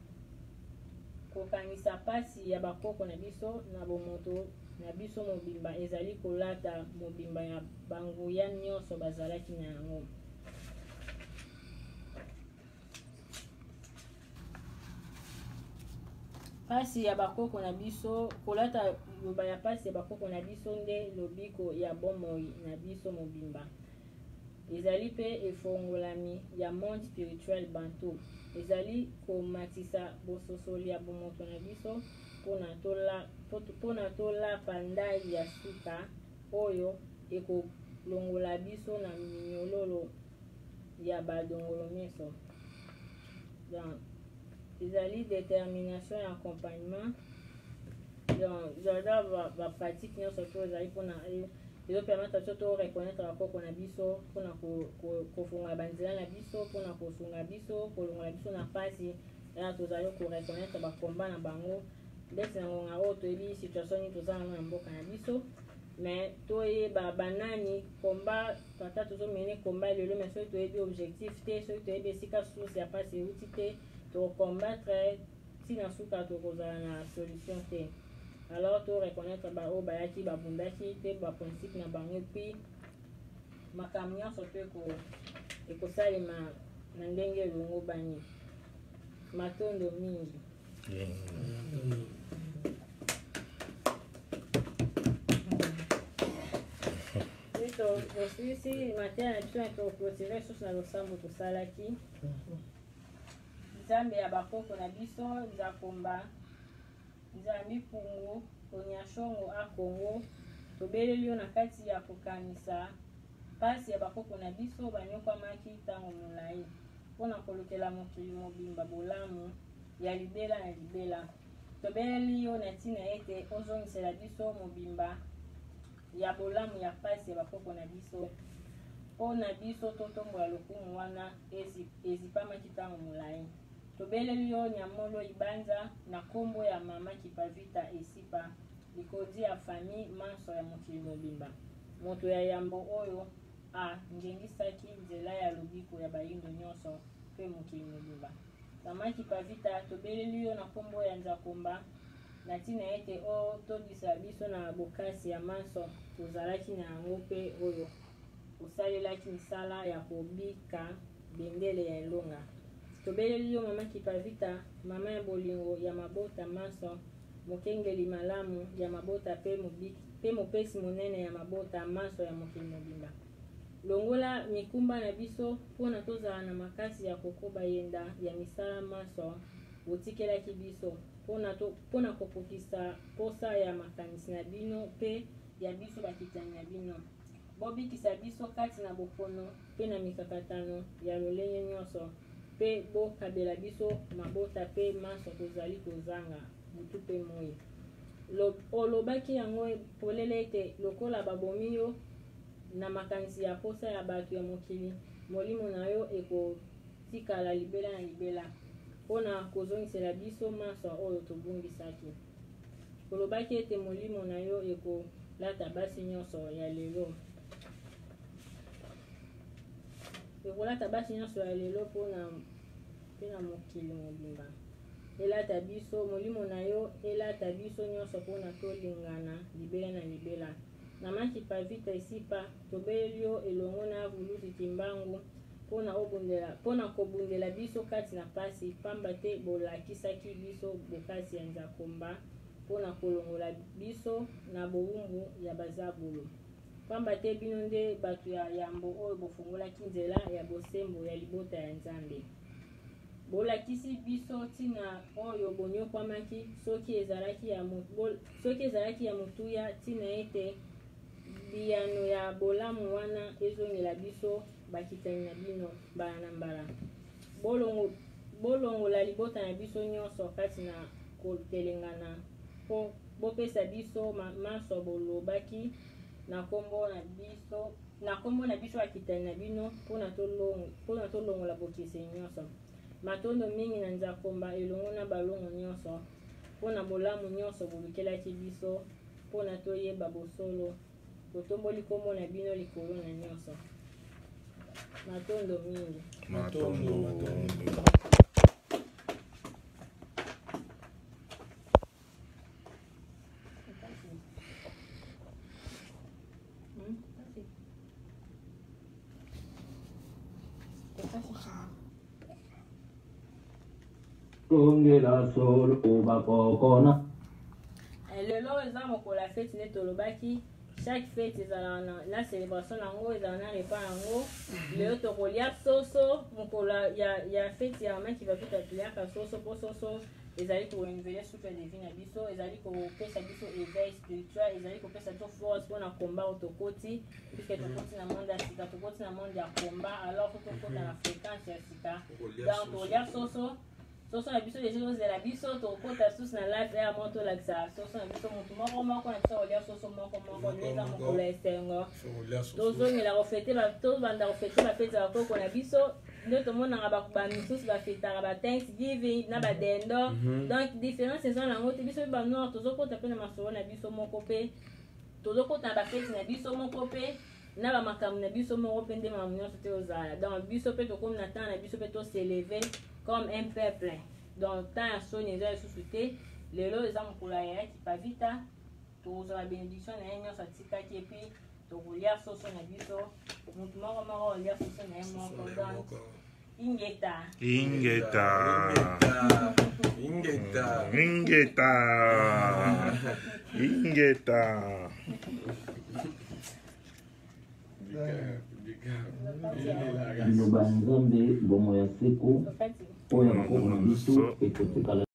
kokangisa pasi ya bakoko na biso na bomoto na biso mobimba ezali kolata mobimba ya banguya nyonso bazalaki na yango pasi ya bakoko na biso kolata loba ya pasi ya bakoko na biso nde lobiko ya bomoi na biso mobimba ezali mpe efongolami ya monde spirituel bantu ezali komatisa bososoli ya bomoto na biso mpona tolapa ndai ya suka oyo ekolongola biso na minyololo ya badongolo miso ezali détermination ya accompagnement jardin bapratique nyonso to ezali mpona ezopermettre biso to reconnaître bakoko na biso mpona kofungola banzela na biso mpona kosunga biso kolongola biso na pasi ena tozali koreconnaître bakomba na bango ndeti na ngonga oyo toyebi situation nini toza nango na mboka na biso mais toyeba banani komba tata tozomene komba lelo mais soki toyebi objectif te soki toyebi esika source ya pasi euti te tocombattre ntina suka tokozala na solution te alors to reconnaître baoyo bayaki babundaki te baprincipe na bango epuis makambo nyonso mpe ekosalema na ndenge elongo bani matondo mingi tosilisi mateya na biso na toclotire susu na losambo tosalaki nzambe ya bakoko na biso nzakomba nzambi pungu onyashongo akongo tobeleli yo na kati ya kokanisa pasi ya bakoko na biso banyokwamaki ntango molai mpona kolukela mokili mobimba bolamu ya libela na libela tobeleli yo na ntina ete ozongisela biso mobimba ya bolamu ya pasi ya bakoko na biso mpona biso totombola lokumu wana ezipamaki ntango molai tobeleli yo nyamolo ibanza na nkombo ya mama kipavita esipa likodi ya famille manso ya mokili mobimba moto ya yambo oyo angengisaki nzela ya lobiko ya bayindo nyonso mpe mokili mobimba mama kipavita tobeleli yo na nkombo ya nzakomba na ntina ete tobisa biso na bokasi ya manso tozalaki na yango mpe oyo osalelaki misala ya kobika bendele ya elonga tobeleli yo mama kipavita mama ya bolingo ya mabota manso mokengeli malamu ya mabota mpe mopesi monene ya mabota manso ya mokili mobimba longola mikumba na biso mpona tozala na makasi ya kokoba yenda ya misala manso otikelaki biso mpona kokokisa posa ya makanisi na bino mpe ya biso bakitani na bino bobikisa biso kati na bokono mpe na mikakatano ya lolenge nyonso mpe bokabela biso mabota mpe manso tozali kozanga butu mpe moi olobaki yango polele ete lokola babomi yo na makanisi ya posa ya bato ya mokili molimo na yo ekotikala libela na libela mpona kozongisela biso manso oyo tobungisaki olobaki ete molimo na yo ekolata basi nyonso ya lelo ekolata basi nyonso ya lelo mpona mokili mobimba. Elata biso molimo na yo, elata biso nyonso mpona tolingana libela na libela. Namaki pavita isipa tobeli yo elongo na vulusi timbangu mpona kobundela biso kati na pasi, pamba te bolakisaki biso bokasi ya nzakomba mpona kolongola biso na bowumbu ya bazabulo. Pamba te bino nde bato ya yambo oyo bofungolaki nzela ya bosembo ya libota ya Nzambe. Bolakisi biso ntina oyo bonyokwamaki soki ezalaki ya motuya ntina ete biyano ya bolamu wana ezongela biso bakitani na bino mbala na mbala. Bolongola libota na biso nyonso kati na kotelengana po bopesa biso maso bolobaki na kombo na biso bakitani na bino mpona tolongola bokisi nyonso. Matondo mingi na nzakomba elongo na balongo nyonso mpona bolamu nyonso bolukelaki biso mpona toyeba bosolo totomboli kombo na bino likolo na nyonso. Matondo mingi. Kongela solo bakokona. Lelo eza mokola fete nde tolobaki chaque fête ezala na célébration nango ezala na repas nango. Lelo tokolia soso mokola ya fete ya mama kivapita tuliaka soso po soso ezali korenouveler souffle de vie na biso, ezali kopesa biso éveil spirituel, ezali kopesa to force mpona komba oyo tokoti puisque tokoti na monde ya sika, tokoti na monde ya komba alors tokota na fréquence ya sika. Donc tokolia soso na biso deja ozela biso tokota susu na live ya mo tolakisa soso na biso motu moko na biso kolia soso moko ndeza mokolo esengo tozongela tobanda kofete bafete bakoko na biso nde tomonaka bamisusu bafetaka ba Thanksgiving na badendo. Donc différence eza nango te biso banoir tozokota mpe na masolo na biso moko mpe tozokota na bafete na biso moko mpe na bamakambo na biso moko mpe nde mamu nyonso te ozala. Donc biso mpe tokomi na temps na biso mpe toseleve comme un peuple. Donc temps ya soni eza lisusu te. Lelo eza mokolo ya Kipavita tozala bénédiction na ye nyonso atikaki epi tokolia soso na biso motu moko olia soso na ye moko. Donc ingeta Liloba Nzambe bomo ya seko oyo na biso ekotikala